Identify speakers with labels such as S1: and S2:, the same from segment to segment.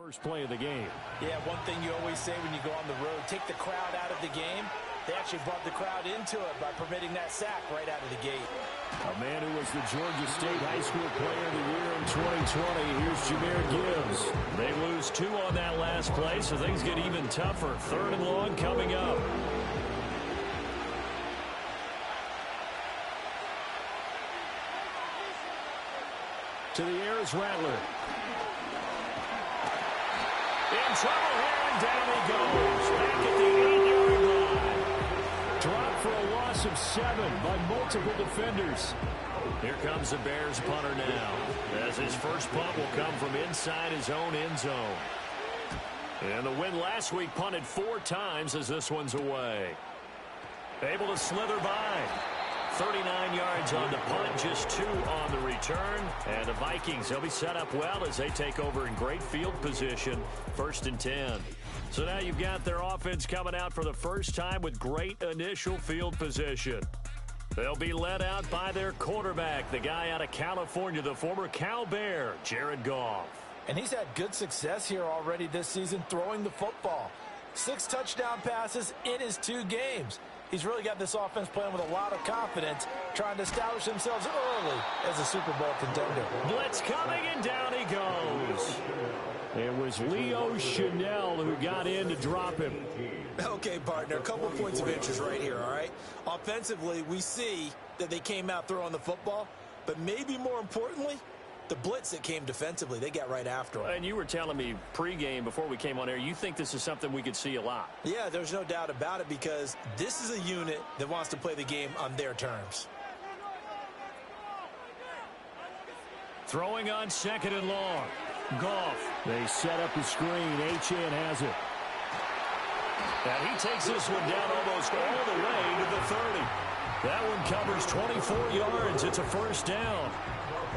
S1: First play of the game.
S2: Yeah, one thing you always say when you go on the road, take the crowd out of the game. They actually brought the crowd into it by permitting that sack right out of the gate.
S1: A man who was the Georgia State High School Player of the Year in 2020. Here's Jahmyr Gibbs. They lose 2 on that last play, so things get even tougher. 3rd and long coming up. To the air is Rattler. In trouble here, and down he goes. Back at the 8-yard line. Dropped for a loss of 7 by multiple defenders. Here comes the Bears punter now, as his first punt will come from inside his own end zone. And the win last week punted 4 times as this one's away. Able to slither by. 39 yards on the punt, just 2 on the return. And the Vikings, they'll be set up well as they take over in great field position. 1st and 10. So now you've got their offense coming out for the first time with great initial field position. They'll be led out by their quarterback, the guy out of California, the former Cal Bear, Jared Goff.
S2: And he's had good success here already this season throwing the football. 6 touchdown passes in his 2 games. He's really got this offense playing with a lot of confidence, trying to establish themselves early as a Super Bowl contender.
S1: Blitz coming, and down he goes. It was Leo Chanel who got in to drop him.
S2: Okay, partner, a couple points of interest right here, all right? Offensively, we see that they came out throwing the football, but maybe more importantly, the blitz that came defensively, they got right after him.
S1: And you were telling me pregame before we came on air, you think this is something we could see a lot.
S2: Yeah, there's no doubt about it because this is a unit that wants to play the game on their terms.
S1: Throwing on 2nd and long. Goff. They set up the screen. Achane has it. And he takes this one down almost all the way to the 30. That one covers 24 yards. It's a 1st down.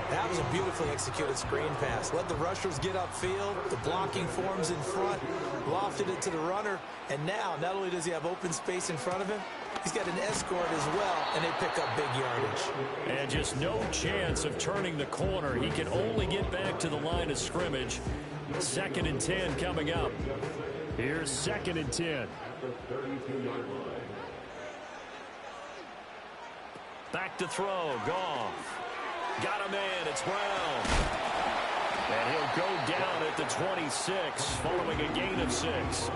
S2: That was a beautifully executed screen pass. Let the rushers get upfield. The blocking forms in front. Lofted it to the runner. And now, not only does he have open space in front of him, he's got an escort as well, and they pick up big yardage.
S1: And just no chance of turning the corner. He can only get back to the line of scrimmage. 2nd and 10 coming up. Here's 2nd and 10. Back to throw. Goff. Got a man. It's Brown. And he'll go down at the 26 following a gain of 6.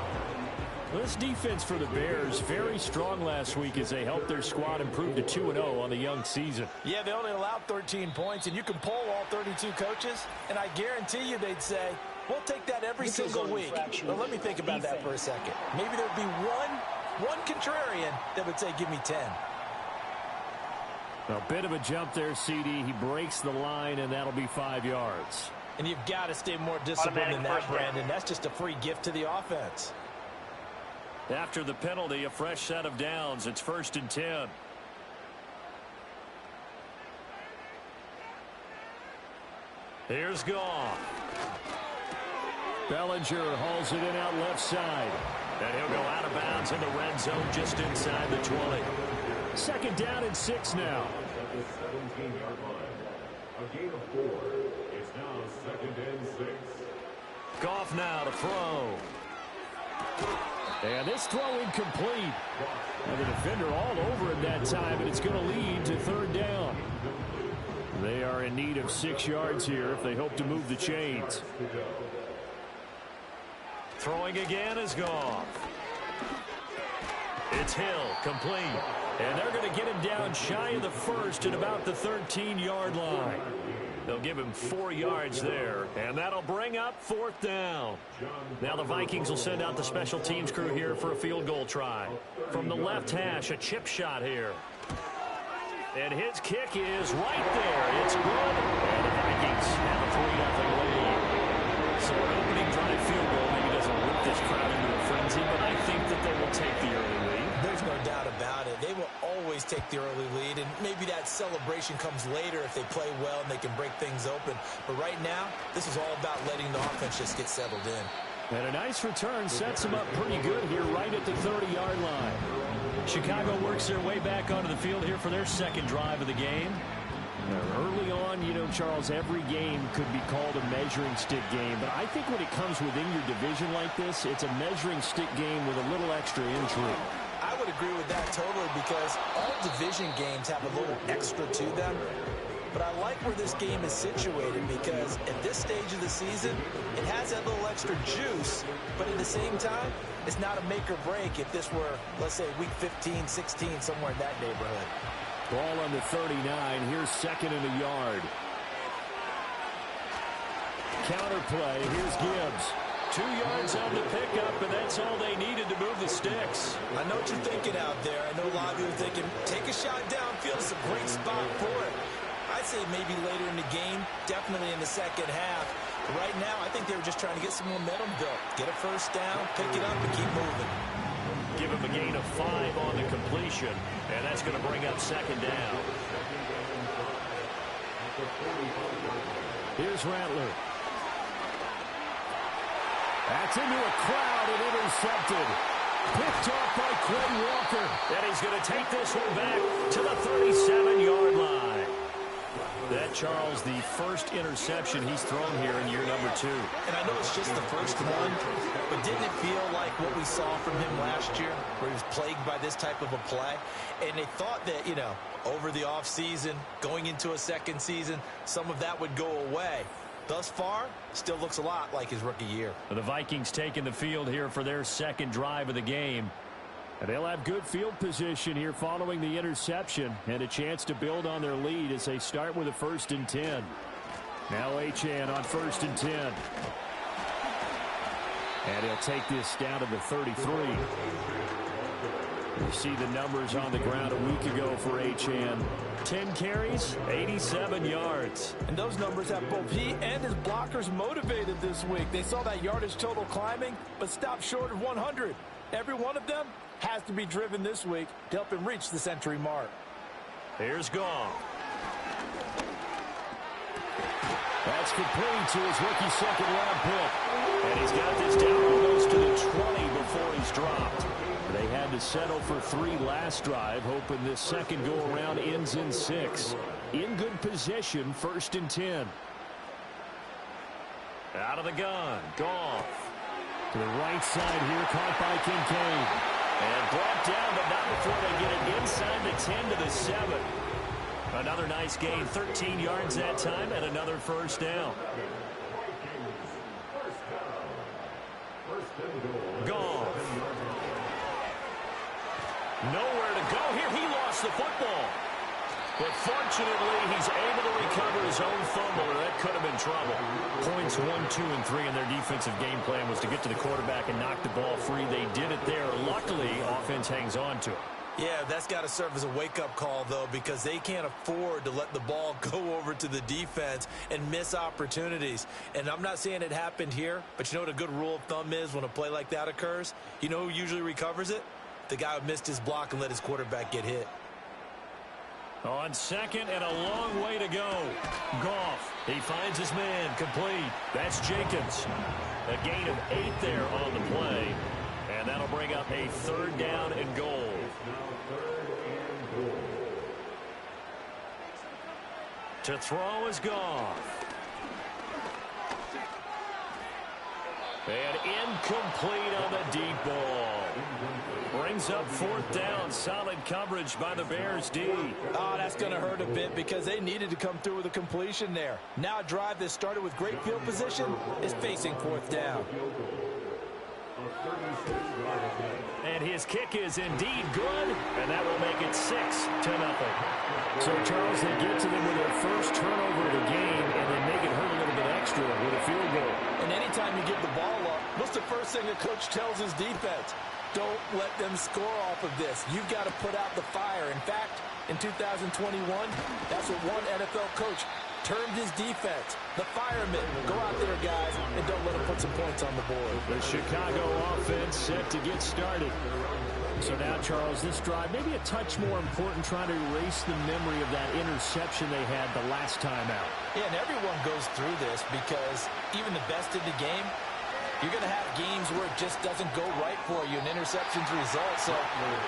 S1: This defense for the Bears, very strong last week as they helped their squad improve to 2-0 on the young season.
S2: Yeah, they only allowed 13 points, and you can poll all 32 coaches, and I guarantee you they'd say, we'll take that every single week. But let me think about that for a second. Maybe there'd be one contrarian that would say, give me 10.
S1: A bit of a jump there, CD. He breaks the line, and that'll be 5 yards.
S2: And you've got to stay more disciplined than that, Brandon. That's just a free gift to the offense.
S1: After the penalty, a fresh set of downs. It's 1st and 10. Here's Goff. Bellinger hauls it in out left side. And he'll go out of bounds in the red zone just inside the 20. 2nd down and 6 now.
S3: At the 17-yard line. A gain of 4. It's now 2nd and 6.
S1: Goff now to throw. And this throw incomplete. And the defender all over him that time, and it's going to lead to 3rd down. They are in need of 6 yards here if they hope to move the chains. Throwing again is Goff. It's Hill, complete. And they're going to get him down shy of the 1st at about the 13-yard line. They'll give him 4 yards there, and that'll bring up 4th down. Now the Vikings will send out the special teams crew here for a field goal try. From the left hash, a chip shot here. And his kick is right there. It's good, and the Vikings have a 3-0 lead. So an opening drive field goal maybe doesn't whip this crowd into a frenzy, but I think that they will take the early lead.
S2: There's no doubt about it. They will always take the early lead, and maybe that celebration comes later if they play well and they can break things open. But right now, this is all about letting the offense just get settled in.
S1: And a nice return sets them up pretty good here right at the 30-yard line. Chicago works their way back onto the field here for their 2nd drive of the game. Early on, you know, Charles, every game could be called a measuring stick game. But I think when it comes within your division like this, it's a measuring stick game with a little extra intrigue.
S2: I would agree with that totally because all division games have a little extra to them. But I like where this game is situated because at this stage of the season, it has that little extra juice. But at the same time, it's not a make or break if this were, let's say, week 15, 16, somewhere in that neighborhood.
S1: Ball on the 39. Here's second and a yard. Counter play. Here's Gibbs. 2 yards on the pickup, and that's all they needed to move the sticks.
S2: I know what you're thinking out there. I know a lot of you are thinking, take a shot downfield. It's a great spot for it. I'd say maybe later in the game, definitely in the second half. Right now, I think they were just trying to get some momentum built. Get a first down, pick it up, and keep moving.
S1: Give him a gain of 5 on the completion, and that's going to bring up second down. Here's Rattler. That's into a crowd and intercepted. Picked off by Quay Walker. And he's going to take this one back to the 37-yard line. That, Charles, the first interception he's thrown here in year number 2.
S2: And I know it's just the first one, but didn't it feel like what we saw from him last year, where he was plagued by this type of a play? And they thought that, you know, over the offseason, going into a second season, some of that would go away. Thus far, still looks a lot like his rookie year.
S1: The Vikings taking the field here for their second drive of the game. And they'll have good field position here following the interception and a chance to build on their lead as they start with a 1st and 10. Now Achane on 1st and 10. And he'll take this down to the 33. You see the numbers on the ground a week ago for Achane. 10 carries, 87 yards.
S4: And those numbers have both he and his blockers motivated this week. They saw that yardage total climbing, but stopped short of 100. Every one of them has to be driven this week to help him reach the century mark.
S1: Here's Goff. That's complete to his rookie second-round pick. And he's got this down almost to the 20 before he's dropped. They had to settle for 3 last drive, hoping this second go-around ends in 6. In good position, 1st and 10. Out of the gun, Goff. To the right side here, caught by Kincaid. And brought down, but not before they get it inside the 10 to the 7. Another nice gain, 13 yards that time, and another first down. Goff. Nowhere to go here. He lost the football. But fortunately, he's able to recover his own fumble, or that could have been trouble. Points 1, 2, and 3 in their defensive game plan was to get to the quarterback and knock the ball free. They did it there. Luckily, offense hangs on to it.
S2: Yeah, that's got to serve as a wake-up call, though, because they can't afford to let the ball go over to the defense and miss opportunities. And I'm not saying it happened here, but you know what a good rule of thumb is when a play like that occurs? You know who usually recovers it? The guy who missed his block and let his quarterback get hit.
S1: On second and a long way to go. Goff, he finds his man, complete. That's Jenkins. A gain of 8 there on the play. And that'll bring up a 3rd down and goal. To throw is Goff. And incomplete on the deep ball. Brings up 4th down. Solid coverage by the Bears D.
S4: Oh, that's going to hurt a bit because they needed to come through with a completion there. Now a drive that started with great field position is facing 4th down.
S1: And his kick is indeed good, and that will make it 6-0. So, Charles, they get to them with their first turnover of the game, and they make it hurt a little bit extra with a field goal.
S4: And anytime you give the ball up, what's the first thing a coach tells his defense? Don't let them score off of this. You've got to put out the fire. In fact, in 2021, that's what one NFL coach termed his defense. The firemen. Go out there, guys, and don't let them put some points on the board.
S1: The Chicago offense set to get started. So now, Charles, this drive maybe a touch more important, trying to erase the memory of that interception they had the last time out.
S2: Yeah, and everyone goes through this because even the best in the game,
S4: You're going to have games where it just doesn't go right for you, and interceptions result. So,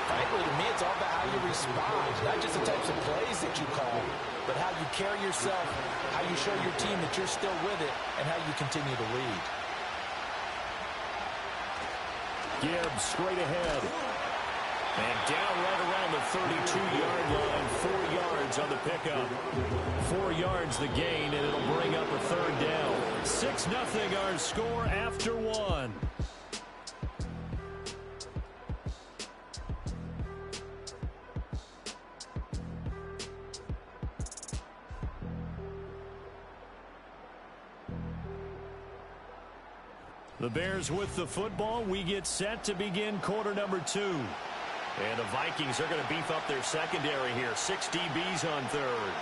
S4: frankly, to me, it's all about how you respond. Not just the types of plays that you call, but how you carry yourself, how you show your team that you're still with it, and how you continue to lead.
S1: Gibbs straight ahead. And down right around the 32-yard line, 4 yards on the pickup. 4 yards the gain, and it'll bring up a third down. 6-0 our score after 1. The Bears with the football. We get set to begin quarter number 2. And the Vikings are going to beef up their secondary here. 6 DBs on third.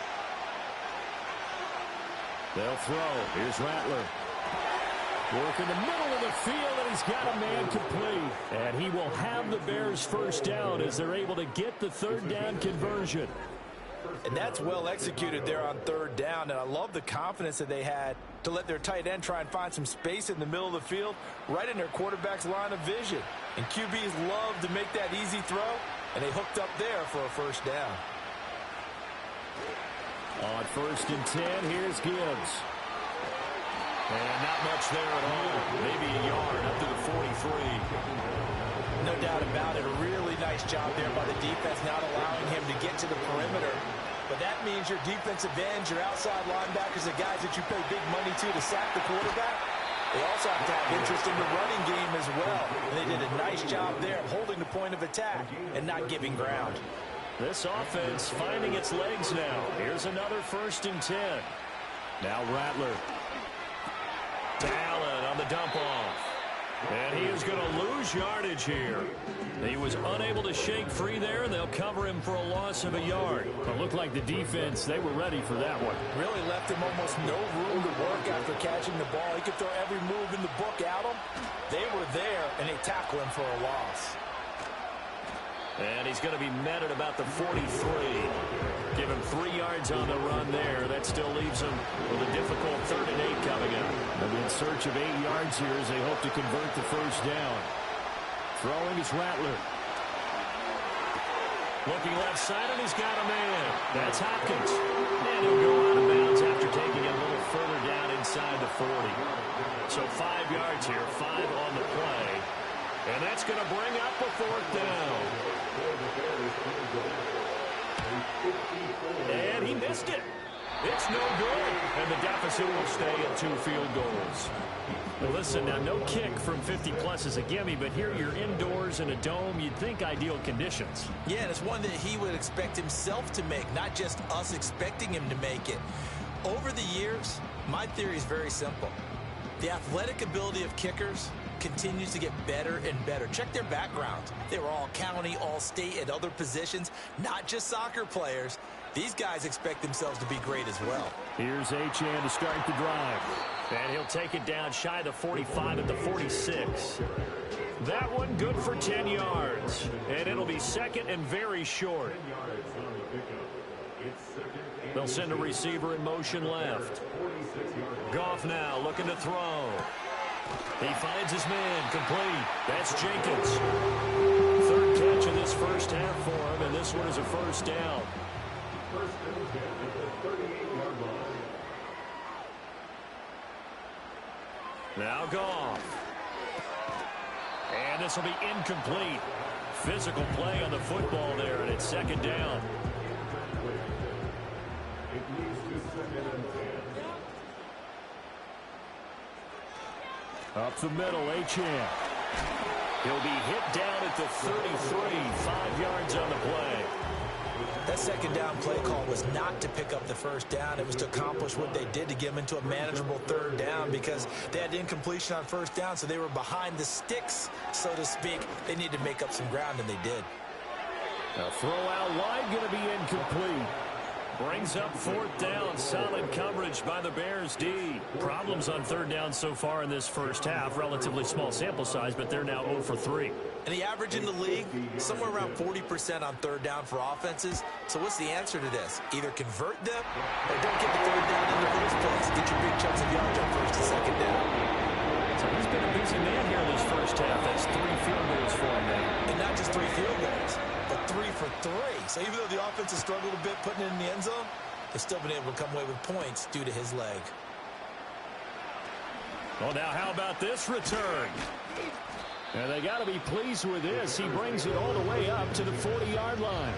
S1: They'll throw. Here's Rattler. Work in the middle of the field, and he's got a man complete. And he will have the Bears first down as they're able to get the third down conversion.
S4: And that's well executed there on third down. And I love the confidence that they had to let their tight end try and find some space in the middle of the field, right in their quarterback's line of vision. And QBs love to make that easy throw, and they hooked up there for a first down.
S1: On 1st and 10, here's Gibbs. And not much there at all. Maybe a yard up to the 43.
S4: No doubt about it. A really nice job there by the defense, not allowing him to get to the perimeter. But that means your defensive ends, your outside linebackers, the guys that you pay big money to sack the quarterback, they also have to have interest in the running game as well. And they did a nice job there of holding the point of attack and not giving ground.
S1: This offense finding its legs now. Here's another 1st and 10. Now Rattler. To Allen on the dump off. And he is going to lose yardage here. He was unable to shake free there, and they'll cover him for a loss of a yard. But looked like the defense, they were ready for that one.
S4: Really left him almost no room to work after catching the ball. He could throw every move in the book at him. They were there, and they tackle him for a loss.
S1: And he's going to be met at about the 43. Give him 3 yards on the run there. That still leaves him with a difficult 3rd and 8 coming up. They'll be in search of 8 yards here as they hope to convert the first down. Throwing is Rattler. Looking left side, and he's got a man. That's Hopkins. And he'll go out of bounds after taking it a little further down inside the 40. So 5 yards here, 5 on the play. And that's going to bring up a 4th down. And he missed it. It's no good. And the deficit will stay at 2 field goals. Well, listen, now no kick from 50-plus is a gimme, but here you're indoors in a dome. You'd think ideal conditions.
S4: Yeah, and it's one that he would expect himself to make, not just us expecting him to make it. Over the years, my theory is very simple. The athletic ability of kickers continues to get better and better. Check their background. They were all county, all state, at other positions, not just soccer players. These guys expect themselves to be great as well.
S1: Here's Achane to start the drive. And he'll take it down shy of the 45 at the 46. That one good for 10 yards. And it'll be 2nd and very short. They'll send a receiver in motion left. Goff now looking to throw. He finds his man complete. That's Jenkins. 3rd catch of this first half for him, and this one is a first down. Now Goff. And this will be incomplete. Physical play on the football there, and it's 2nd down. Up the middle, Achane. He'll be hit down at the 33, 5 yards on the play.
S4: That 2nd down play call was not to pick up the first down. It was to accomplish what they did to get them into a manageable 3rd down because they had incompletion on 1st down, so they were behind the sticks, so to speak. They needed to make up some ground, and they did.
S1: A throw out wide going to be incomplete. Brings up 4th down. Solid coverage by the Bears D. Problems on 3rd down so far in this first half. Relatively small sample size, but they're now 0 for 3.
S4: And the average in the league, somewhere around 40% on 3rd down for offenses. So what's the answer to this? Either convert them or don't get the 3rd down in the first place. Get your big chunks of yards on 1st and 2nd down.
S1: So he's been a big busy man here in this first half. That's 3 field goals for him now.
S2: And not just 3 field goals, but 3 for 3. So even though the offense has struggled a bit putting it in the end zone, they've still been able to come away with points due to his leg.
S1: Well, now how about this return? And they got to be pleased with this. He brings it all the way up to the 40-yard line.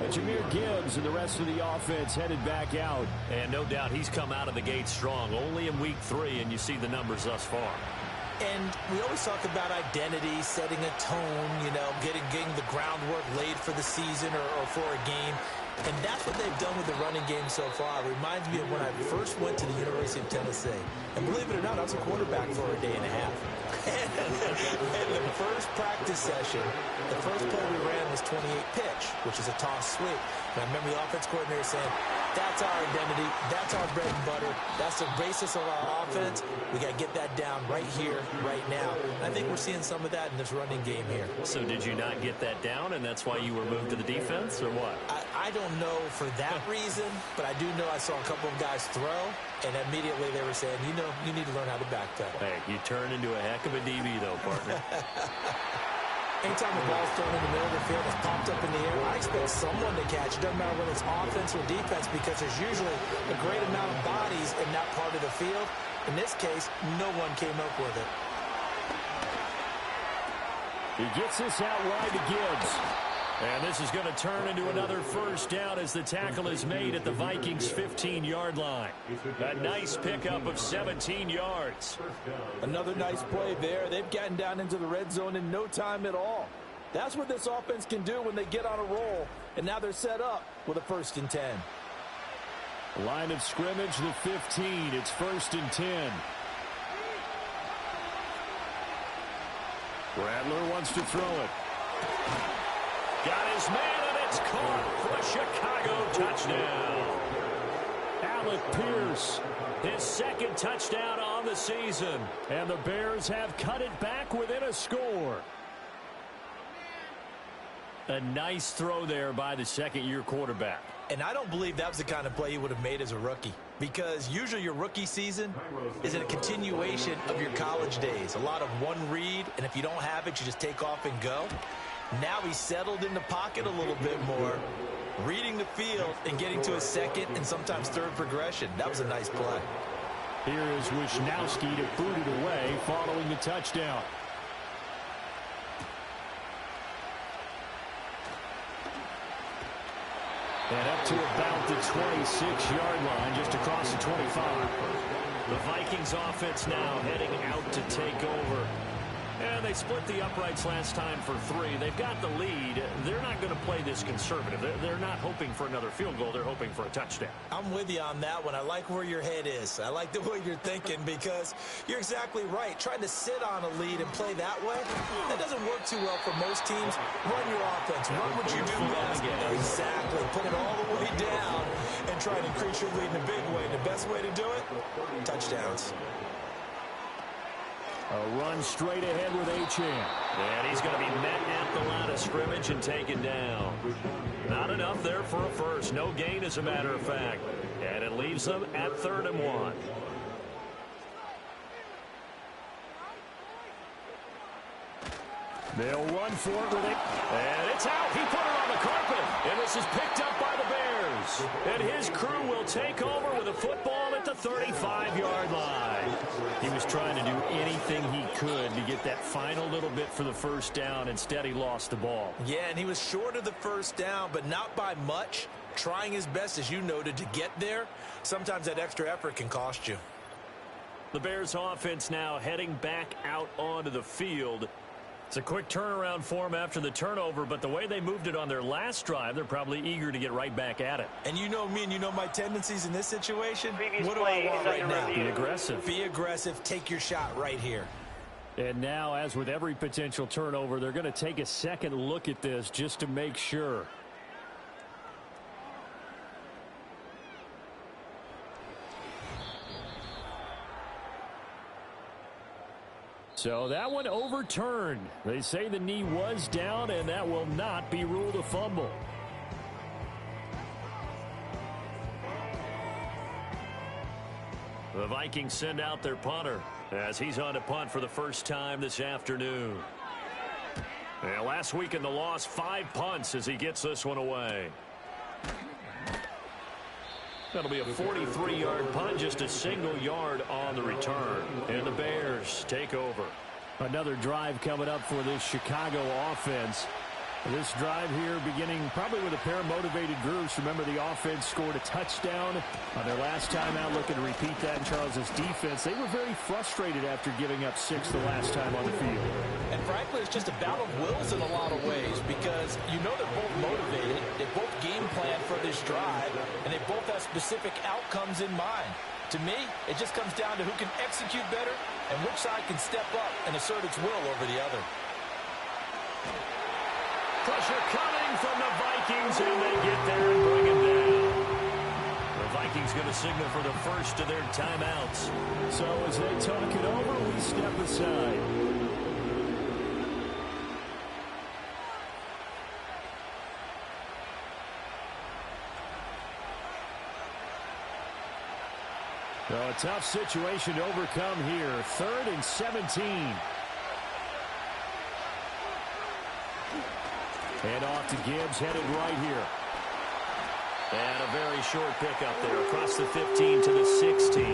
S1: And Jahmyr Gibbs and the rest of the offense headed back out.
S5: And no doubt he's come out of the gate strong. Only in week 3, and you see the numbers thus far.
S2: And we always talk about identity, setting a tone, you know, getting the groundwork laid for the season or for a game. And that's what they've done with the running game so far. It reminds me of when I first went to the University of Tennessee. And believe it or not, I was a quarterback for a day and a half. And the first practice session, the first play we ran was 28 pitch, which is a toss sweep. And I remember the offense coordinator saying, that's our identity, that's our bread and butter, that's the basis of our offense. We got to get that down right here, right now. And I think we're seeing some of that in this running game here.
S5: So did you not get that down, and that's why you were moved to the defense, or what?
S2: I don't know for that reason, but I do know I saw a couple of guys throw, and immediately they were saying, you know, you need to learn how to backpedal.
S5: Hey, you turn into a heck of a DB, though, partner.
S2: Anytime the ball's thrown in the middle of the field, it's popped up in the air, I expect someone to catch it. Doesn't matter whether it's offense or defense, because there's usually a great amount of bodies in that part of the field. In this case, no one came up with it.
S1: He gets this out wide to Gibbs. And this is going to turn into another first down as the tackle is made at the Vikings' 15-yard line. A nice pickup of 17 yards.
S4: Another nice play there. They've gotten down into the red zone in no time at all. That's what this offense can do when they get on a roll. And now they're set up with a 1st and 10.
S1: Line of scrimmage, the 15. It's 1st and 10. Rattler wants to throw it. Got his man, and it's caught for a Chicago touchdown. Alec Pierce, his 2nd touchdown on the season. And the Bears have cut it back within a score. A nice throw there by the 2nd-year quarterback.
S2: And I don't believe that was the kind of play he would have made as a rookie, because usually your rookie season is a continuation of your college days. A lot of one read, and if you don't have it, you just take off and go. Now he's settled in the pocket a little bit more, reading the field and getting to his 2nd and sometimes 3rd progression. That was a nice play.
S1: Here is Wisnowski to boot it away following the touchdown. And up to about the 26-yard line, just across the 25.
S5: The Vikings offense now heading out to take over. And they split the uprights last time for 3. They've got the lead. They're not going to play this conservative. They're not hoping for another field goal. They're hoping for a touchdown.
S2: I'm with you on that one. I like where your head is. I like the way you're thinking, because you're exactly right. Trying to sit on a lead and play that way, that doesn't work too well for most teams. Run your offense. Run what you do best. Exactly. Put it all the way down and try to increase your lead in a big way. And the best way to do it, touchdowns.
S1: A run straight ahead with Achane.
S5: And he's going to be met at the line of scrimmage and taken down. Not enough there for a first. No gain, as a matter of fact. And it leaves them at 3rd and 1.
S1: They'll run for it with it. And it's out. He put it on the carpet. And this is picked up by the Bears. And his crew will take over with a football at the 35-yard line. He was trying to do anything he could to get that final little bit for the first down. Instead, he lost the ball.
S2: Yeah, and he was short of the first down, but not by much. Trying his best, as you noted, to get there. Sometimes that extra effort can cost you.
S5: The Bears offense now heading back out onto the field. It's a quick turnaround for them after the turnover, but the way they moved it on their last drive, they're probably eager to get right back at it.
S2: And you know me, and you know my tendencies in this situation. What do I want right now?
S5: Be aggressive.
S2: Be aggressive. Take your shot right here.
S1: And now, as with every potential turnover, they're going to take a second look at this just to make sure. So that one overturned. They say the knee was down, and that will not be ruled a fumble.
S5: The Vikings send out their punter as he's on to punt for the first time this afternoon. And last week in the loss, 5 punts as he gets this one away. That'll be a 43-yard punt, just a single yard on the return. And the Bears take over.
S1: Another drive coming up for this Chicago offense. This drive here beginning probably with a pair of motivated groups. Remember, the offense scored a touchdown on their last time out. Looking to repeat that in Charles's defense. They were very frustrated after giving up 6 the last time on the field.
S4: And frankly, it's just a battle of wills in a lot of ways because you know they're both motivated. They both game plan for this drive, and they both have specific outcomes in mind. To me, it just comes down to who can execute better and which side can step up and assert its will over the other.
S5: Pressure coming from the Vikings, and they get there and bring him down. The Vikings going to signal for the first of their timeouts.
S1: So as they talk it over, we step aside. So a tough situation to overcome here. 3rd and 17. Hand off to Gibbs, headed right here.
S5: And a very short pickup there across the 15 to the 16.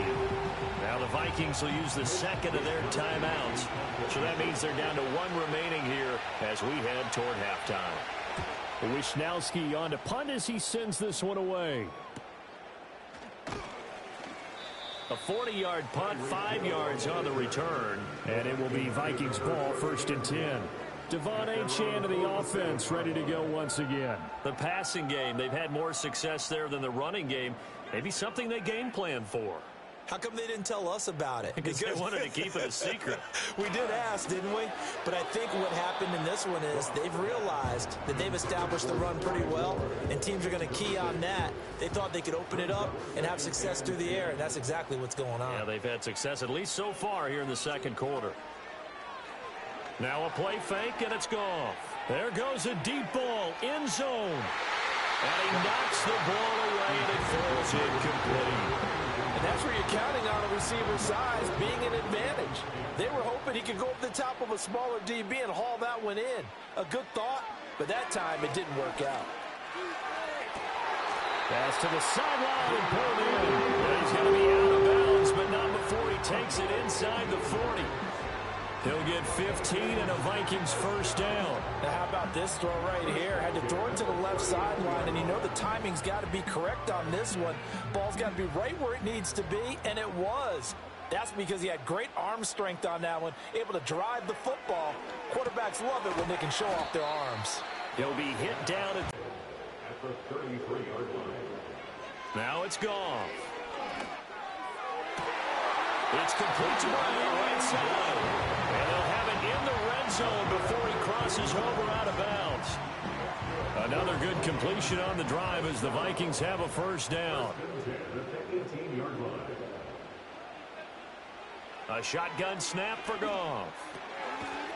S5: Now the Vikings will use the second of their timeouts. So that means they're down to 1 remaining here as we head toward halftime.
S1: Wisnowski on to punt as he sends this one away.
S5: A 40-yard punt, 5 yards on the return.
S1: And it will be Vikings ball, 1st and 10. Devon Achane to the offense, ready to go once again.
S5: The passing game, they've had more success there than the running game. Maybe something they game plan for.
S2: How come they didn't tell us about it?
S5: Because they wanted to keep it a secret.
S2: We did ask, didn't we? But I think what happened in this one is they've realized that they've established the run pretty well, and teams are going to key on that. They thought they could open it up and have success through the air, and that's exactly what's going on.
S5: Yeah, they've had success at least so far here in the second quarter. Now a play fake, and it's gone. There goes a deep ball, end zone. And he knocks the ball away, and it falls incomplete.
S4: And that's where you're counting on a receiver's size being an advantage. They were hoping he could go up the top of a smaller DB and haul that one in. A good thought, but that time it didn't work out.
S1: Pass to the sideline and pulled in. And he's going to be out of bounds, but not before he takes it inside the 40.
S5: He'll get 15 and a Vikings first down.
S4: Now how about this throw right here? Had to throw it to the left sideline, and you know the timing's got to be correct on this one. Ball's got to be right where it needs to be, and it was. That's because he had great arm strength on that one, able to drive the football. Quarterbacks love it when they can show off their arms.
S5: He'll be hit down
S3: at the 33-yard line.
S5: Now it's gone. It's complete to Bryant, right side. And they'll have it in the red zone before he crosses over out of bounds. Another good completion on the drive as the Vikings have a first down. A shotgun snap for Goff.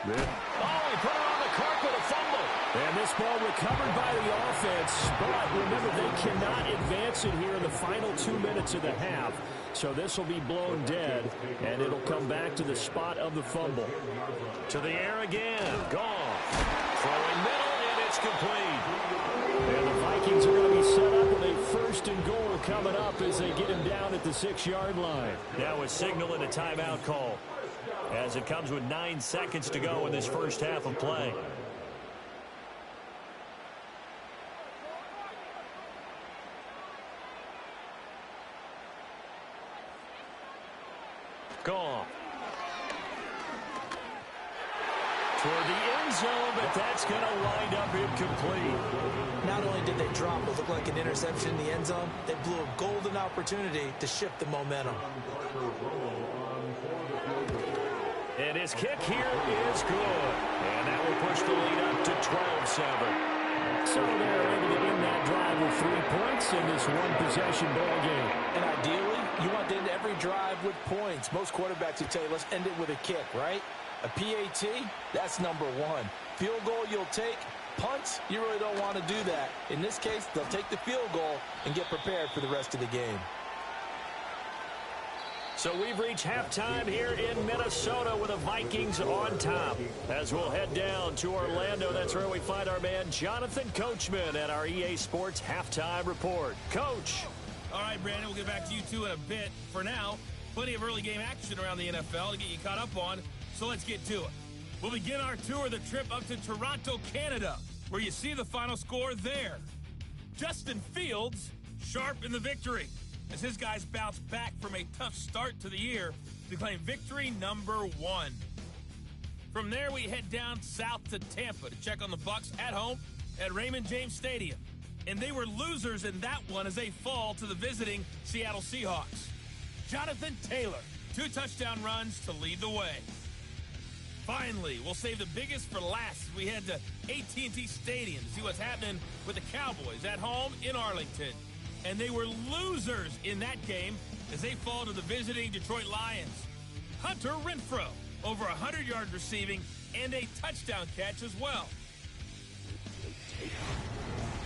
S5: Oh, he put it on the carpet, a fumble.
S1: And this ball recovered by the offense, but remember they cannot advance it here in the final 2 minutes of the half. So this will be blown dead, and it'll come back to the spot of the fumble.
S5: To the air again, Goff. Throwing middle, and it's complete.
S1: And the Vikings are going to be set up with a 1st and goal coming up as they get him down at the 6-yard line.
S5: Now a signal and a timeout call, as it comes with 9 seconds to go in this first half of play. Goff. Toward the end zone, but that's going to wind up incomplete.
S2: Not only did they drop what looked like an interception in the end zone, they blew a golden opportunity to shift the momentum.
S5: And his kick here is good. And that will push the lead up to 12-7.
S1: So they're able to end that drive with 3 points in this one-possession ball game.
S4: And ideally, you want to end every drive with points. Most quarterbacks would tell you, let's end it with a kick, right? A PAT, that's number 1. Field goal you'll take. Punts, you really don't want to do that. In this case, they'll take the field goal and get prepared for the rest of the game.
S5: So we've reached halftime here in Minnesota with the Vikings on top. As we'll head down to Orlando, that's where we find our man Jonathan Coachman at our EA Sports Halftime Report. Coach.
S6: All right, Brandon, we'll get back to you two in a bit. For now, plenty of early game action around the NFL to get you caught up on, so let's get to it. We'll begin our tour of the trip up to Toronto, Canada, where you see the final score there. Justin Fields, sharp in the victory, as his guys bounce back from a tough start to the year to claim victory number 1. From there, we head down south to Tampa to check on the Bucs at home at Raymond James Stadium. And they were losers in that one as they fall to the visiting Seattle Seahawks. Jonathan Taylor, 2 touchdown runs to lead the way. Finally, we'll save the biggest for last as we head to AT&T Stadium to see what's happening with the Cowboys at home in Arlington. And they were losers in that game as they fall to the visiting Detroit Lions. Hunter Renfrow, over 100 yards receiving and a touchdown catch as well.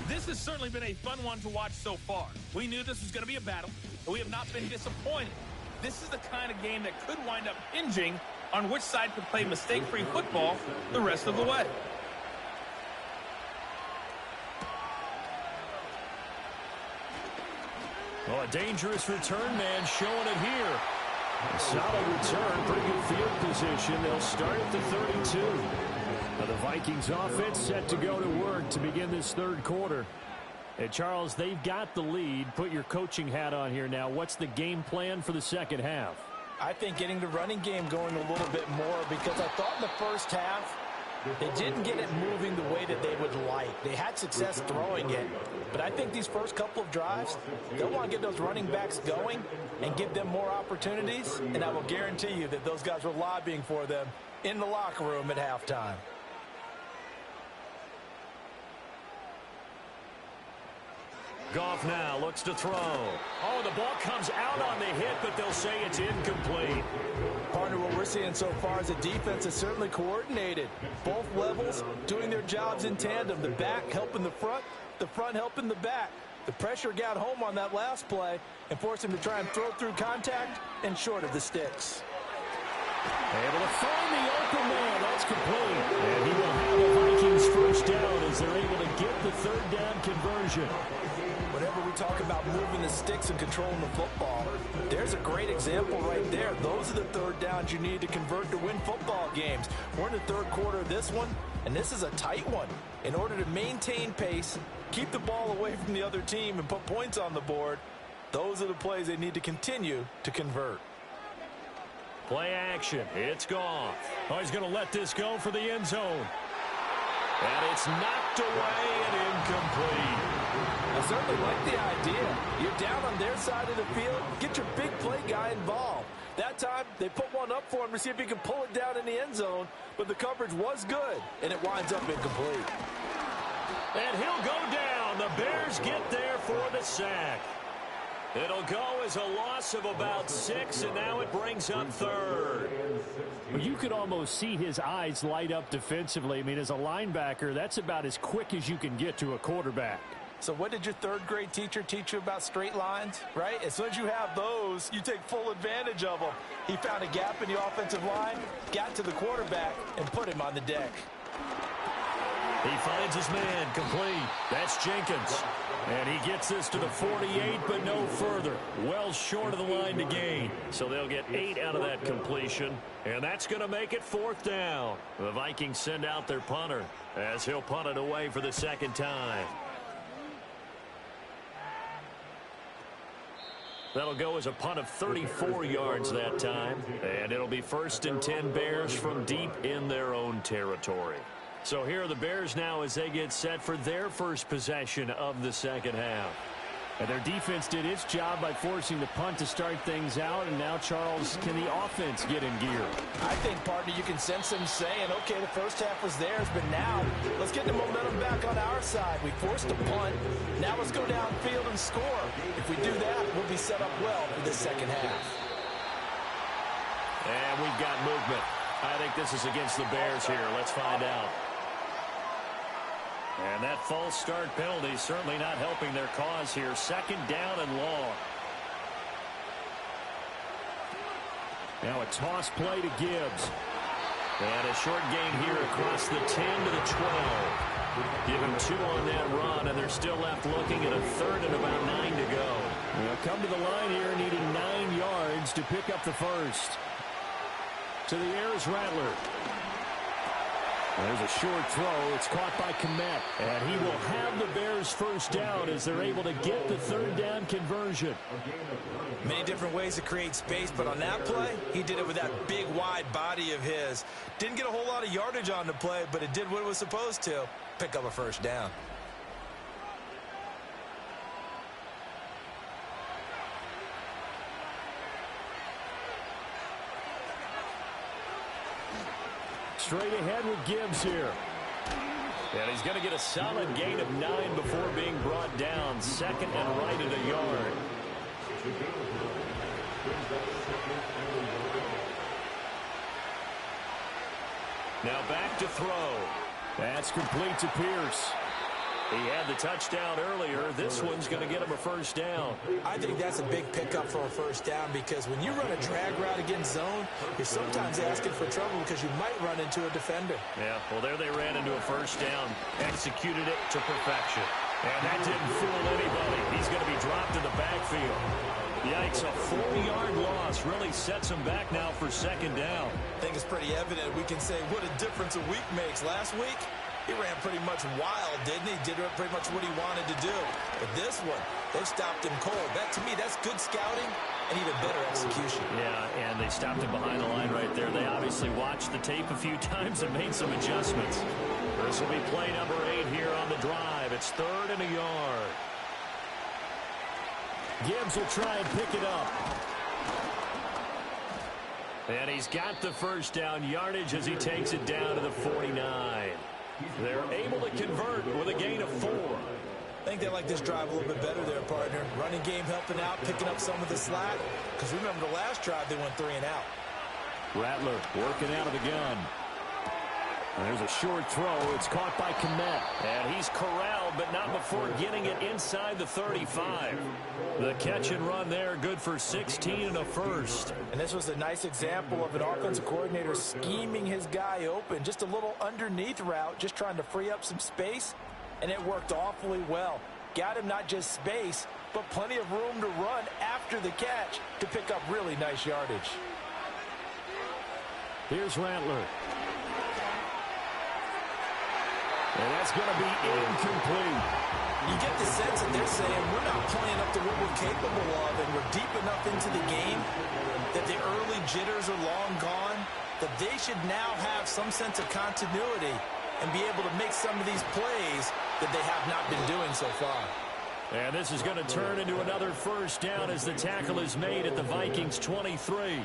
S6: This has certainly been a fun one to watch so far. We knew this was going to be a battle, but we have not been disappointed. This is the kind of game that could wind up hinging on which side could play mistake-free football the rest of the way.
S5: Oh, a dangerous return man showing it here. A solid return, pretty good field position. They'll start at the 32. Now the Vikings offense set to go to work to begin this third quarter. And Charles, they've got the lead. Put your coaching hat on here now. What's the game plan for the second half?
S4: I think getting the running game going a little bit more, because I thought in the first half they didn't get it moving the way that they would like. They had success throwing it, but I think these first couple of drives, they'll want to get those running backs going and give them more opportunities, and I will guarantee you that those guys were lobbying for them in the locker room at halftime.
S5: Goff now looks to throw. Oh, the ball comes out on the hit, but they'll say it's incomplete.
S4: Partner, what we're seeing so far is the defense is certainly coordinated. Both levels doing their jobs in tandem. The back helping the front helping the back. The pressure got home on that last play and forced him to try and throw through contact and short of the sticks.
S5: Able to find the open man. That's complete. And he will have the Vikings first down as they're able to get the third down conversion.
S4: Whenever we talk about moving the sticks and controlling the football, there's a great example right there. Those are the third downs you need to convert to win football games. We're in the third quarter of this one, and this is a tight one. In order to maintain pace, keep the ball away from the other team, and put points on the board, those are the plays they need to continue to convert.
S5: Play action. It's Goff. Oh, he's going to let this go for the end zone. And it's knocked away and incomplete.
S4: I certainly like the idea. You're down on their side of the field. Get your big play guy involved. That time, they put one up for him to see if he can pull it down in the end zone. But the coverage was good, and it winds up incomplete.
S5: And he'll go down. The Bears get there for the sack. It'll go as a loss of about 6, and now it brings up third. Well, you could almost see his eyes light up defensively. I mean, as a linebacker, that's about as quick as you can get to a quarterback.
S4: So what did your third-grade teacher teach you about straight lines, right? As soon as you have those, you take full advantage of them. He found a gap in the offensive line, got to the quarterback, and put him on the deck.
S5: He finds his man complete. That's Jenkins. And he gets this to the 48, but no further. Well short of the line to gain. So they'll get 8 out of that completion. And that's going to make it fourth down. The Vikings send out their punter as he'll punt it away for the second time. That'll go as a punt of 34 yards that time. And it'll be 1st and 10 Bears from deep in their own territory. So here are the Bears now as they get set for their first possession of the second half. And their defense did its job by forcing the punt to start things out. And now, Charles, can the offense get in gear?
S4: I think, partner, you can sense them saying, okay, the first half was theirs, but now let's get the momentum back on our side. We forced a punt. Now let's go downfield and score. If we do that, we'll be set up well for the second half.
S5: And we've got movement. I think this is against the Bears here. Let's find out. And that false start penalty certainly not helping their cause here. Second down and long. Now a toss play to Gibbs. And a short gain here across the 10 to the 12. Give him 2 on that run, and they're still left looking at a third and about 9 to go. They'll come to the line here needing 9 yards to pick up the first. To the air is Rattler. There's a short throw. It's caught by Kmet. And he will have the Bears first down as they're able to get the third down conversion.
S2: Many different ways to create space, but on that play, he did it with that big, wide body of his. Didn't get a whole lot of yardage on the play, but it did what it was supposed to. Pick up a first down.
S5: Straight ahead with Gibbs here. And he's going to get a solid gain of 9 before being brought down. Second and right at a yard. Now back to throw. That's complete to Pierce. He had the touchdown earlier. This one's going to get him a first down.
S2: I think that's a big pickup for a first down because when you run a drag route against zone, you're sometimes asking for trouble because you might run into a defender.
S5: Yeah, well, there they ran into a first down. Executed it to perfection. And that didn't fool anybody. He's going to be dropped in the backfield. Yikes, a 4-yard loss really sets him back now for second down.
S2: I think it's pretty evident. We can say what a difference a week makes. Last week, he ran pretty much wild, didn't he? Did pretty much what he wanted to do. But this one, they've stopped him cold. That, to me, that's good scouting and even better execution.
S5: Yeah, and they stopped him behind the line right there. They obviously watched the tape a few times and made some adjustments. This will be play number 8 here on the drive. It's third and a yard. Gibbs will try and pick it up. And he's got the first down yardage as he takes it down to the 49. They're able to convert with a gain of 4.
S2: I think they like this drive a little bit better there, partner. Running game helping out, picking up some of the slack. Because remember the last drive, they went 3 and out.
S5: Rattler working out of the gun. And there's a short throw. It's caught by Kmet. And he's corralled, but not before getting it inside the 35. The catch and run there, good for 16 and a first.
S2: And this was a nice example of an offensive coordinator scheming his guy open. Just a little underneath route, just trying to free up some space. And it worked awfully well. Got him not just space, but plenty of room to run after the catch to pick up really nice yardage.
S5: Here's Rattler. And that's going to be incomplete.
S2: You get the sense that they're saying we're not playing up to what we're capable of, and we're deep enough into the game that the early jitters are long gone, that they should now have some sense of continuity and be able to make some of these plays that they have not been doing so far.
S5: And this is going to turn into another first down as the tackle is made at the Vikings 23.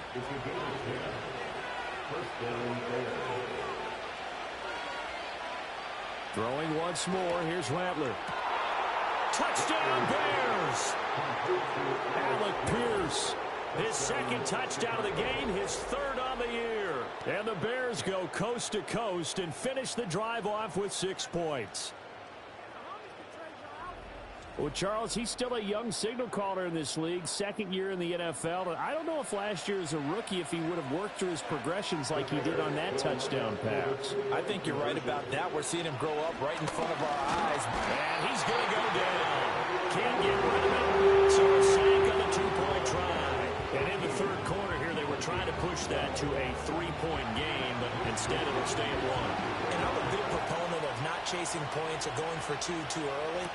S5: Throwing once more. Here's Rattler. Touchdown, Bears! Alec Pierce. His second touchdown of the game, his third on the year. And the Bears go coast to coast and finish the drive off with 6 points. Well, Charles, he's still a young signal caller in this league, second year in the NFL. I don't know if last year as a rookie, if he would have worked through his progressions like he did on that touchdown pass.
S2: I think you're right about that. We're seeing him grow up right in front of our eyes.
S5: And he's going to go down. Can't get rid of him. So a sack on the 2-point try. And in the third quarter here, they were trying to push that to a 3-point game, but instead it'll stay at 1.
S2: And I'm a big proponent of not chasing points or going for 2 too early.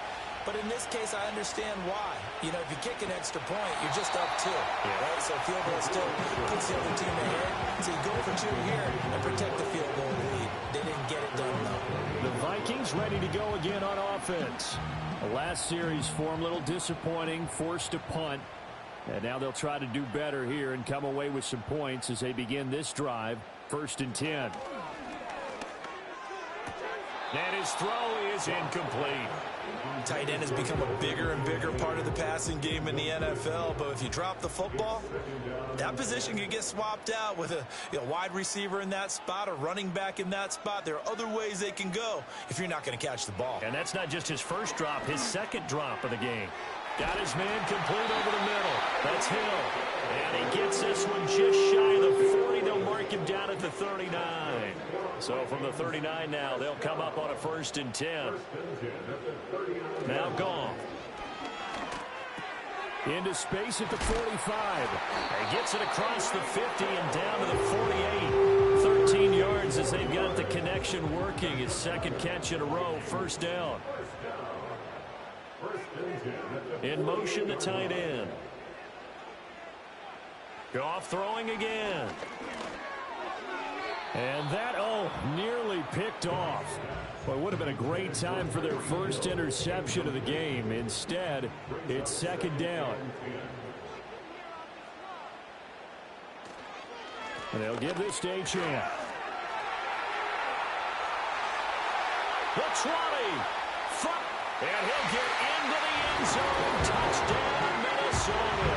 S2: But in this case, I understand why. You know, if you kick an extra point, you're just up 2. Right? So field goal still puts the other team ahead. So you go for 2 here and protect the field goal lead. They didn't get it done, though.
S5: The Vikings ready to go again on offense. The last series for them, a little disappointing, forced to punt. And now they'll try to do better here and come away with some points as they begin this drive. 1st and 10. And his throw is incomplete.
S2: Tight end has become a bigger and bigger part of the passing game in the NFL, but if you drop the football, that position can get swapped out with a wide receiver in that spot, a running back in that spot. There are other ways they can go if you're not going to catch the ball.
S5: And that's not just his first drop, his second drop of the game. Got his man complete over the middle. That's Hill. And he gets this one just shy of the 40. They'll mark him down at the 39. So from the 39 now, they'll come up on a 1st and 10. Now Goff. Into space at the 45. And gets it across the 50 and down to the 48. 13 yards as they've got the connection working. His 2nd catch in a row. 1st down. In motion, the tight end. Goff throwing again. And that, nearly picked off. Well, it would have been a great time for their first interception of the game. Instead, it's 2nd down. And they'll give this to a chance. The 20. And he'll get into the end zone. Touchdown, Minnesota.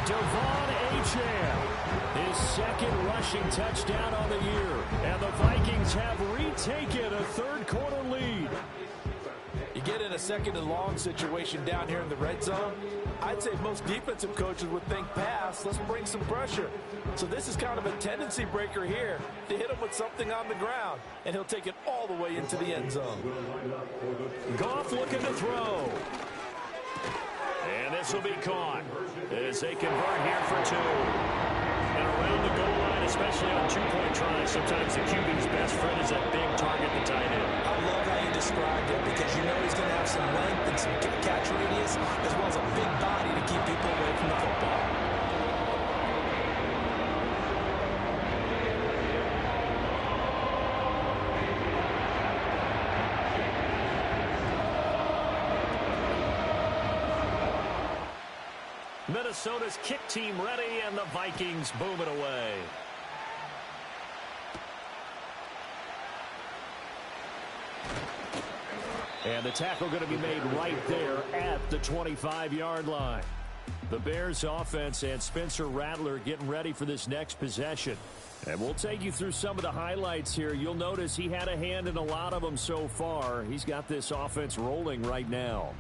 S5: Devon Achane, his 2nd rushing touchdown on the year. And the Vikings have retaken a 3rd-quarter lead.
S4: You get in a 2nd and long situation down here in the red zone, I'd say most defensive coaches would think pass, let's bring some pressure. So this is kind of a tendency breaker here to hit him with something on the ground, and he'll take it all the way into the end zone.
S5: Goff looking to throw. And this will be caught as they convert here for 2. And around the goal line, especially on 2-point tries, sometimes the QB's best friend is that big target, the tight end.
S2: I love how you described it because you know he's going to have some length and some catch radius as well as a big body to keep people away from the football.
S5: Minnesota's kick team ready, and the Vikings boom it away. And the tackle going to be made right there at the 25-yard line. The Bears offense and Spencer Rattler getting ready for this next possession. And we'll take you through some of the highlights here. You'll notice he had a hand in a lot of them so far. He's got this offense rolling right now.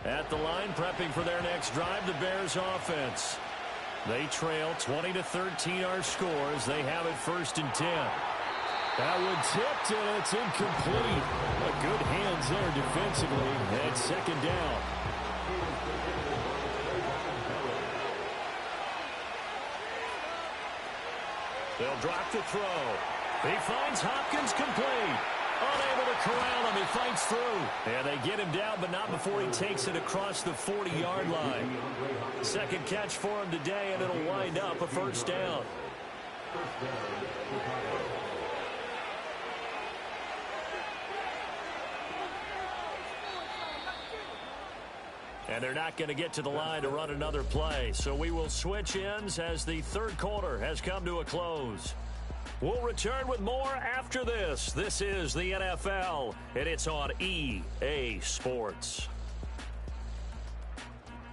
S5: At the line, prepping for their next drive, the Bears offense. They trail 20-13 our scores. They have it 1st and 10. That one tipped, and it's incomplete. But good hands there defensively, and 2nd down. They'll drop the throw. He finds Hopkins complete. Unable to corral him. He fights through. And they get him down, but not before he takes it across the 40-yard line. 2nd catch for him today, and it'll wind up a 1st down. And they're not going to get to the line to run another play. So we will switch ends as the 3rd quarter has come to a close. We'll return with more after this. This is the NFL, and it's on EA Sports.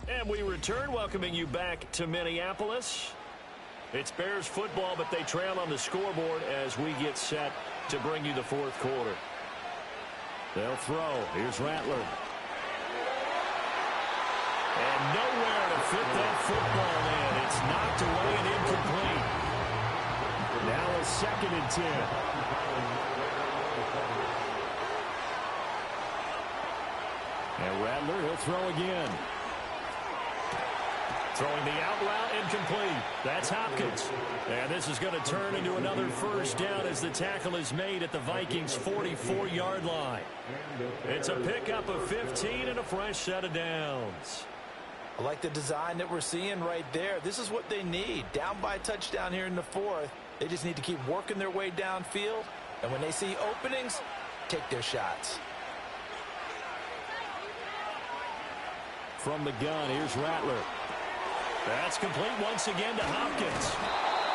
S5: And we return, welcoming you back to Minneapolis. It's Bears football, but they trail on the scoreboard as we get set to bring you the 4th quarter. They'll throw. Here's Rattler. And nowhere to fit that football in. It's knocked away and incomplete. Now a 2nd and 10. And Rattler, he'll throw again. Throwing the out route, incomplete. That's Hopkins. And this is going to turn into another 1st down as the tackle is made at the Vikings' 44-yard line. It's a pickup of 15 and a fresh set of downs.
S4: I like the design that we're seeing right there. This is what they need. Down by a touchdown here in the 4th. They just need to keep working their way downfield. And when they see openings, take their shots.
S5: From the gun, here's Rattler. That's complete once again to Hopkins.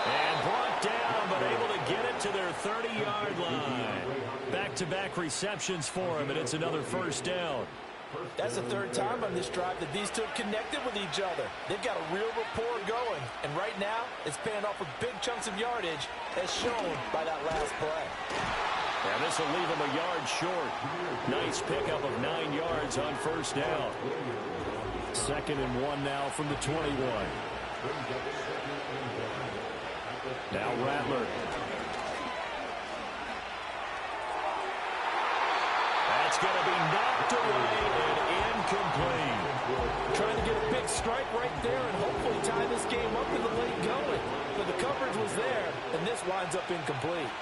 S5: And brought down, but able to get it to their 30-yard line. Back-to-back receptions for him, and it's another 1st down.
S4: That's the 3rd time on this drive that these two have connected with each other. They've got a real rapport going. And right now, it's paying off with big chunks of yardage, as shown by that last play.
S5: And this will leave him a yard short. Nice pickup of 9 yards on first down. 2nd and 1 now from the 21. Now Rattler. That's going to be knocked away and incomplete.
S4: Trying to get a big strike right there and hopefully tie this game up in the late going. But the coverage was there, and this winds up incomplete.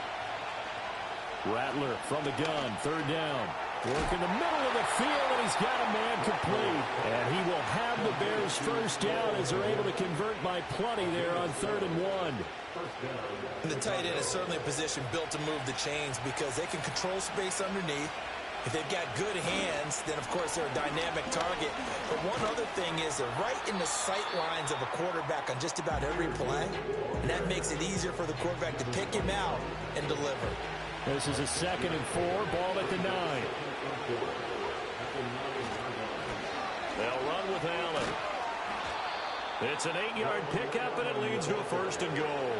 S5: Rattler from the gun, 3rd down. Work in the middle of the field, and he's got a man complete. And he will have the Bears first down as they're able to convert by plenty there on 3rd and 1.
S2: And the tight end is certainly a position built to move the chains because they can control space underneath. If they've got good hands, then, of course, they're a dynamic target. But one other thing is they're right in the sight lines of a quarterback on just about every play. And that makes it easier for the quarterback to pick him out and deliver.
S5: This is a 2nd and 4, ball at the 9. They'll run with Allen. It's an 8-yard pickup, and it leads to a 1st and goal.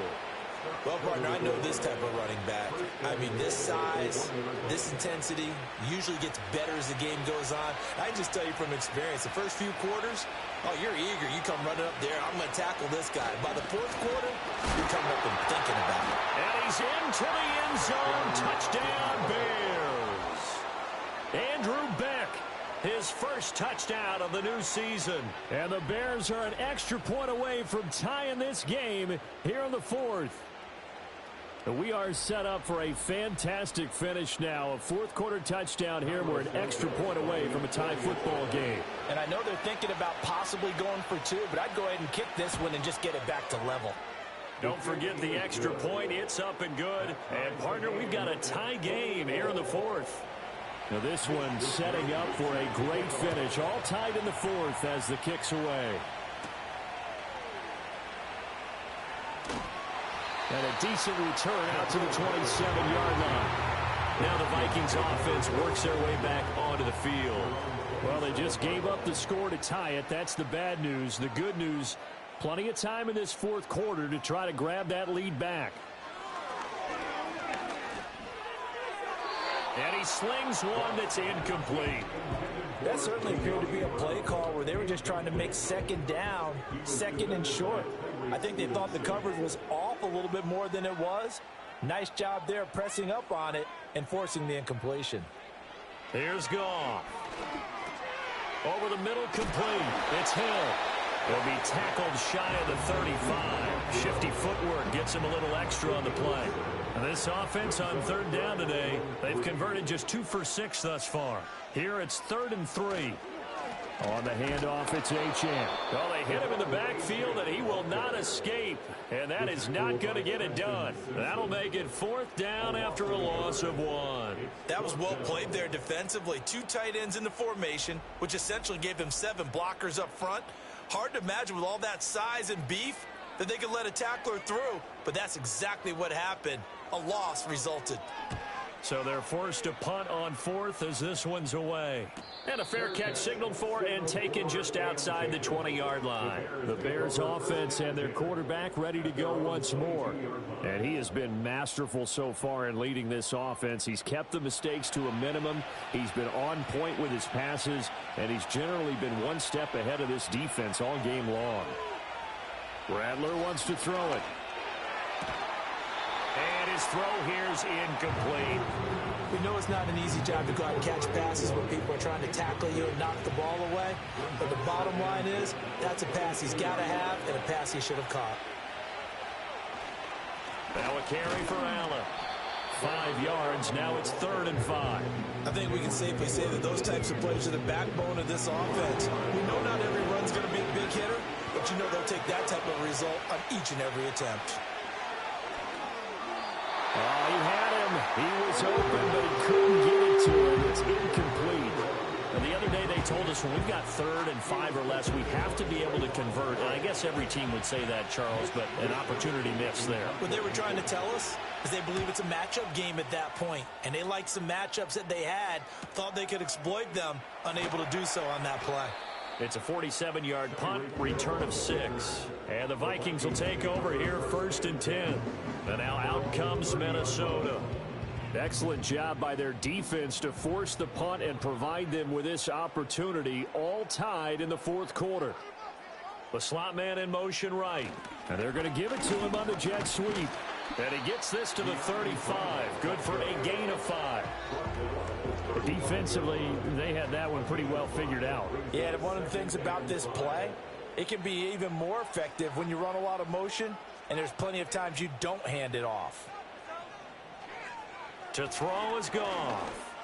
S2: Well, partner, I know this type of running back. I mean, this size, this intensity usually gets better as the game goes on. I can just tell you from experience, the first few quarters, oh, you're eager. You come running up there. I'm going to tackle this guy. By the 4th quarter, you're coming up and thinking about it.
S5: And he's into the end zone. Touchdown, Bears. Andrew Beck, his first touchdown of the new season. And the Bears are an extra point away from tying this game here in the 4th. We are set up for a fantastic finish now. A 4th quarter touchdown here. We're an extra point away from a tie football game.
S4: And I know they're thinking about possibly going for 2, but I'd go ahead and kick this one and just get it back to level.
S5: Don't forget the extra point. It's up and good. And, partner, we've got a tie game here in the 4th. Now this one setting up for a great finish. All tied in the 4th as the kick's away. And a decent return out to the 27-yard line. Now the Vikings offense works their way back onto the field. Well, they just gave up the score to tie it. That's the bad news. The good news, plenty of time in this 4th quarter to try to grab that lead back. And he slings one that's incomplete.
S4: That certainly appeared to be a play call where they were just trying to make 2nd down, 2nd and short. I think they thought the coverage was off a little bit more than it was. Nice job there pressing up on it and forcing the incompletion.
S5: Here's Goff. Over the middle, complete. It's Hill. He'll be tackled shy of the 35. Shifty footwork gets him a little extra on the play. And this offense on 3rd down today, they've converted just 2 for 6 thus far. Here it's 3rd and 3. On the handoff, it's Achane. Well, they hit him in the backfield, and he will not escape. And that is not going to get it done. That'll make it 4th down after a loss of 1.
S2: That was well played there defensively. 2 tight ends in the formation, which essentially gave them 7 blockers up front. Hard to imagine with all that size and beef that they could let a tackler through. But that's exactly what happened. A loss resulted.
S5: So they're forced to punt on 4th as this one's away. And a fair catch signaled for and taken just outside the 20-yard line. The Bears offense and their quarterback ready to go once more. And he has been masterful so far in leading this offense. He's kept the mistakes to a minimum. He's been on point with his passes. And he's generally been one step ahead of this defense all game long. Rattler wants to throw it. And his throw here's incomplete.
S4: We know it's not an easy job to go out and catch passes when people are trying to tackle you and knock the ball away. But the bottom line is, that's a pass he's got to have and a pass he should have caught.
S5: Now a carry for Allen. 5 yards. Now it's 3rd and 5.
S2: I think we can safely say that those types of plays are the backbone of this offense. We know not every run's going to be a big hitter, but you know they'll take that type of result on each and every attempt.
S5: Oh, he had him. He was open, but he couldn't get it to him. It's incomplete. And the other day they told us when we've got 3rd and 5 or less, we have to be able to convert. And I guess every team would say that, Charles, but an opportunity missed there.
S2: What they were trying to tell us is they believe it's a matchup game at that point. And they liked some matchups that they had, thought they could exploit them, unable to do so on that play.
S5: It's a 47-yard punt, return of 6. And the Vikings will take over here 1st and 10. And now out comes Minnesota. Excellent job by their defense to force the punt and provide them with this opportunity, all tied in the fourth quarter. The slot man in motion right. And they're going to give it to him on the jet sweep. And he gets this to the 35. Good for a gain of 5. Defensively, they had that one pretty well figured out.
S4: Yeah, and one of the things about this play, it can be even more effective when you run a lot of motion, and there's plenty of times you don't hand it off.
S5: To throw is Goff.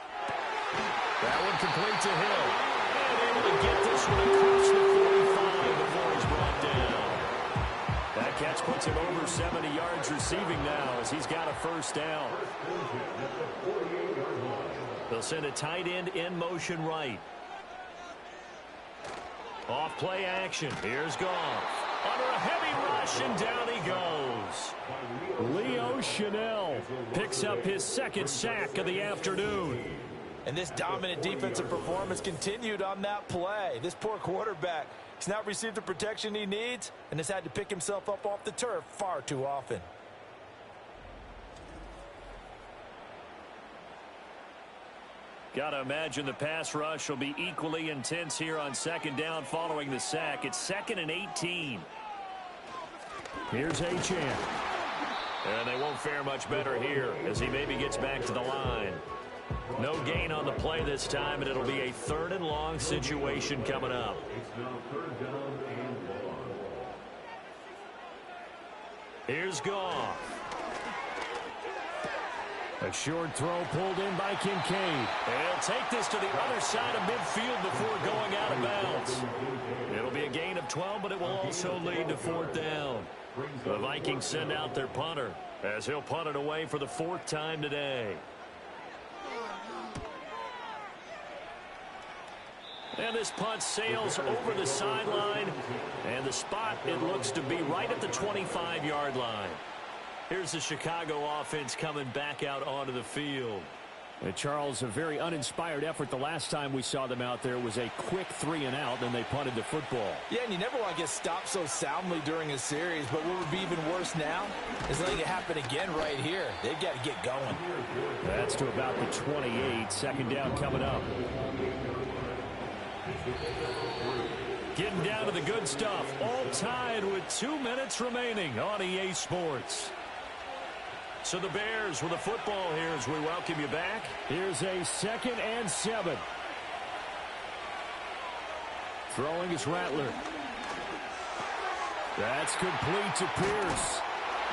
S5: That one complete to Hill. And able to get this one across the 45 before he's brought down. That catch puts him over 70 yards receiving now as he's got a first down. They'll send a tight end in motion right. Off play action. Here's Goff. Under a heavy rush, and down he goes. Leo Chanel picks up his second sack of the afternoon.
S4: And this dominant defensive performance continued on that play. This poor quarterback, he's not received the protection he needs and has had to pick himself up off the turf far too often.
S5: Got to imagine the pass rush will be equally intense here on second down following the sack. It's 2nd and 18.
S1: Here's Achane.
S5: And they won't fare much better here as he maybe gets back to the line. No gain on the play this time, and it'll be a 3rd and long situation coming up. Here's Goff.
S1: A short throw pulled in by Kincaid.
S5: And he'll take this to the other side of midfield before going out of bounds. It'll be a gain of 12, but it will also lead to 4th down. The Vikings send out their punter as he'll punt it away for the 4th time today. And this punt sails over the sideline. And the spot, it looks to be right at the 25-yard line. Here's the Chicago offense coming back out onto the field.
S1: And Charles, a very uninspired effort. The last time we saw them out there was a quick 3-and-out, then they punted the football.
S4: Yeah, and you never want to get stopped so soundly during a series, but what would be even worse now is letting it happen again right here. They've got to get going.
S1: That's to about the 28. 2nd down coming up.
S5: Getting down to the good stuff. All tied with 2 minutes remaining on EA Sports. So the Bears with the football here as we welcome you back.
S1: Here's a 2nd and 7. Throwing is Rattler. That's complete to Pierce.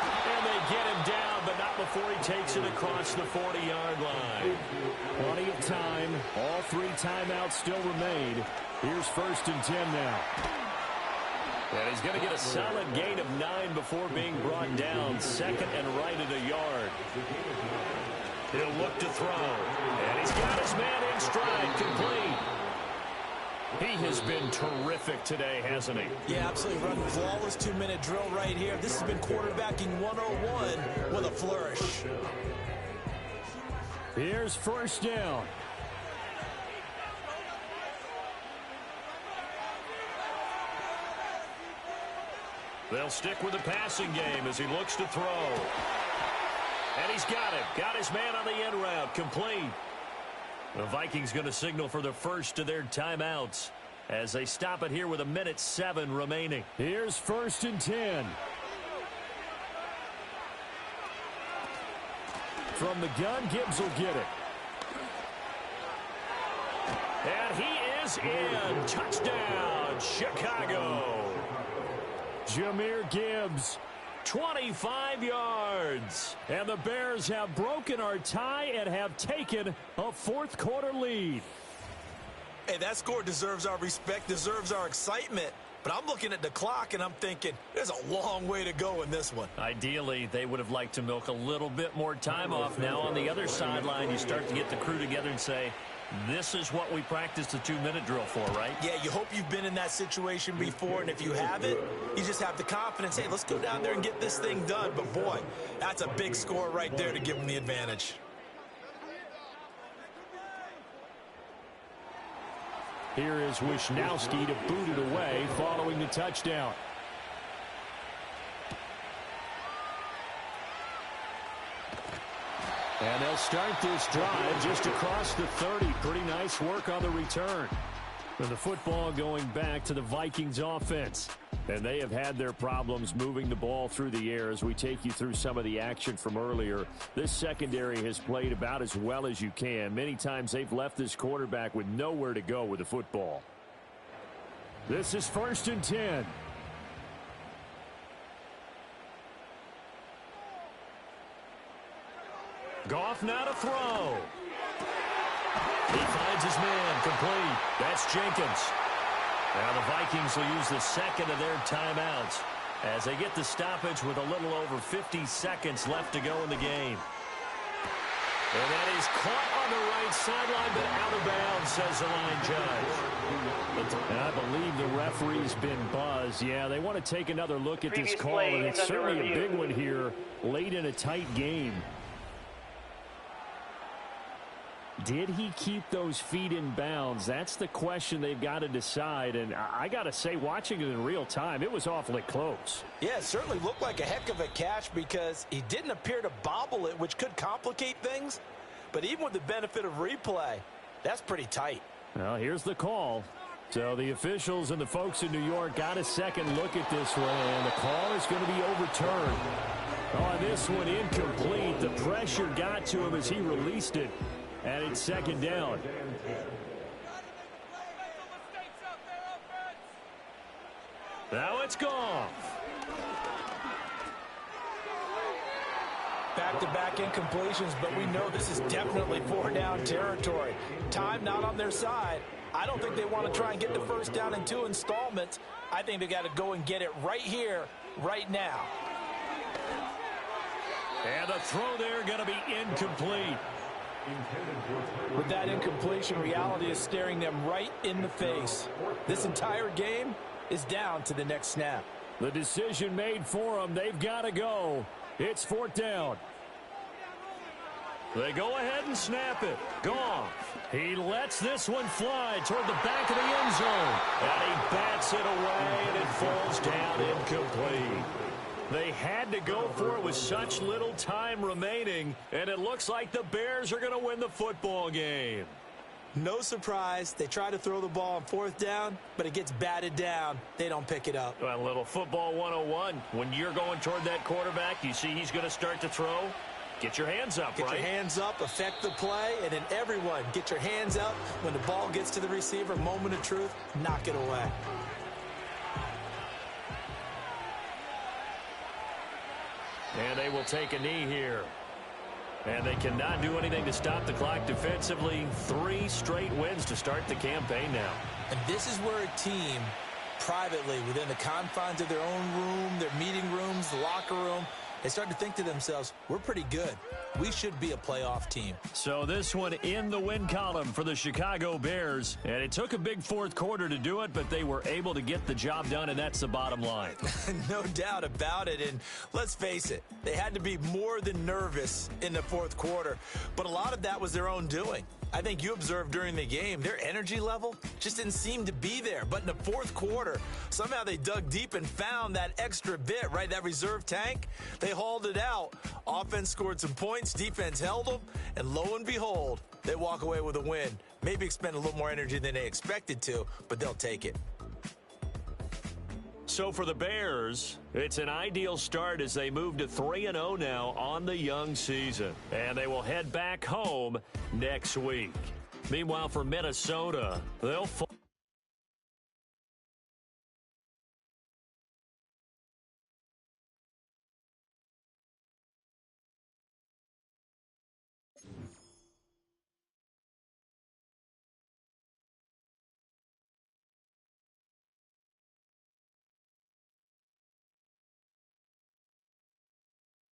S5: And they get him down, but not before he takes it across the 40-yard line.
S1: Plenty of time. All 3 timeouts still remain. Here's 1st and 10 now.
S5: And he's going to get a solid gain of 9 before being brought down. 2nd and right at a yard. He'll look to throw. And he's got his man in stride, complete. He has been terrific today, hasn't he?
S2: Yeah, absolutely. Running flawless 2-minute drill right here. This has been quarterbacking 101 with a flourish.
S1: Here's 1st down.
S5: They'll stick with the passing game as he looks to throw. And he's got it. Got his man on the end route. Complete. The Vikings going to signal for the first of their timeouts as they stop it here with 1:07 remaining.
S1: Here's 1st and 10. From the gun, Gibbs will get it.
S5: And he is in. Touchdown, Chicago.
S1: Jahmyr Gibbs.
S5: 25 yards.
S1: And the Bears have broken our tie and have taken a 4th quarter lead.
S2: Hey, that score deserves our respect, deserves our excitement. But I'm looking at the clock and I'm thinking there's a long way to go in this one.
S5: Ideally, they would have liked to milk a little bit more time off. Now on the other sideline, you start to get the crew together and say, this is what we practiced the 2-minute drill for, right?
S2: Yeah, you hope you've been in that situation before, and if you haven't, you just have the confidence, hey, let's go down there and get this thing done. But, boy, that's a big score right there to give them the advantage.
S1: Here is Wisnowski to boot it away following the touchdown.
S5: And they'll start this drive just across the 30. Pretty nice work on the return. And the football going back to the Vikings offense. And they have had their problems moving the ball through the air as we take you through some of the action from earlier. This secondary has played about as well as you can. Many times they've left this quarterback with nowhere to go with the football. This is 1st and 10. Goff now to throw. He finds his man complete. That's Jenkins. Now the Vikings will use the second of their timeouts as they get the stoppage with a little over 50 seconds left to go in the game. And that is caught on the right sideline, but out of bounds, says the line judge. And I believe the referee's been buzzed. Yeah, they want to take another look at this call, and it's certainly a big one here late in a tight game. Did he keep those feet in bounds? That's the question they've got to decide. And I got to say, watching it in real time, it was awfully close.
S4: Yeah, it certainly looked like a heck of a catch because he didn't appear to bobble it, which could complicate things. But even with the benefit of replay, that's pretty tight.
S5: Well, here's the call. So the officials and the folks in New York got a second look at this one, and the call is going to be overturned. On this one, incomplete. The pressure got to him as he released it. And it's 2nd down. Now it's Goff.
S4: Back-to-back incompletions, but we know this is definitely 4-down territory. Time not on their side. I don't think they want to try and get the first down in 2 installments. I think they got to go and get it right here, right now.
S5: And the throw there going to be incomplete.
S4: With that incompletion, reality is staring them right in the face. This entire game is down to the next snap.
S5: The decision made for them. They've got to go. It's 4th down. They go ahead and snap it. Goff. He lets this one fly toward the back of the end zone. And he bats it away, and it falls down incomplete. They had to go for it with such little time remaining, and it looks like the Bears are going to win the football game.
S2: No surprise. They try to throw the ball on 4th down, but it gets batted down. They don't pick it up.
S5: Well, a little football 101. When you're going toward that quarterback, you see he's going to start to throw. Get your hands up,
S2: Get
S5: right?
S2: your hands up, affect the play, and then everyone get your hands up. When the ball gets to the receiver, moment of truth, knock it away.
S5: And they will take a knee here. And they cannot do anything to stop the clock defensively. 3 straight wins to start the campaign now.
S2: And this is where a team, privately, within the confines of their own room, their meeting rooms, the locker room, they start to think to themselves, we're pretty good. We should be a playoff team.
S5: So this one in the win column for the Chicago Bears. And it took a big 4th quarter to do it, but they were able to get the job done, and that's the bottom line.
S2: No doubt about it. And let's face it, they had to be more than nervous in the 4th quarter. But a lot of that was their own doing. I think you observed during the game, their energy level just didn't seem to be there. But in the 4th quarter, somehow they dug deep and found that extra bit, right? That reserve tank. They hauled it out. Offense scored some points. Defense held them. And lo and behold, they walk away with a win. Maybe expend a little more energy than they expected to, but they'll take it.
S5: So for the Bears, it's an ideal start as they move to 3-0 now on the young season. And they will head back home next week. Meanwhile, for Minnesota, they'll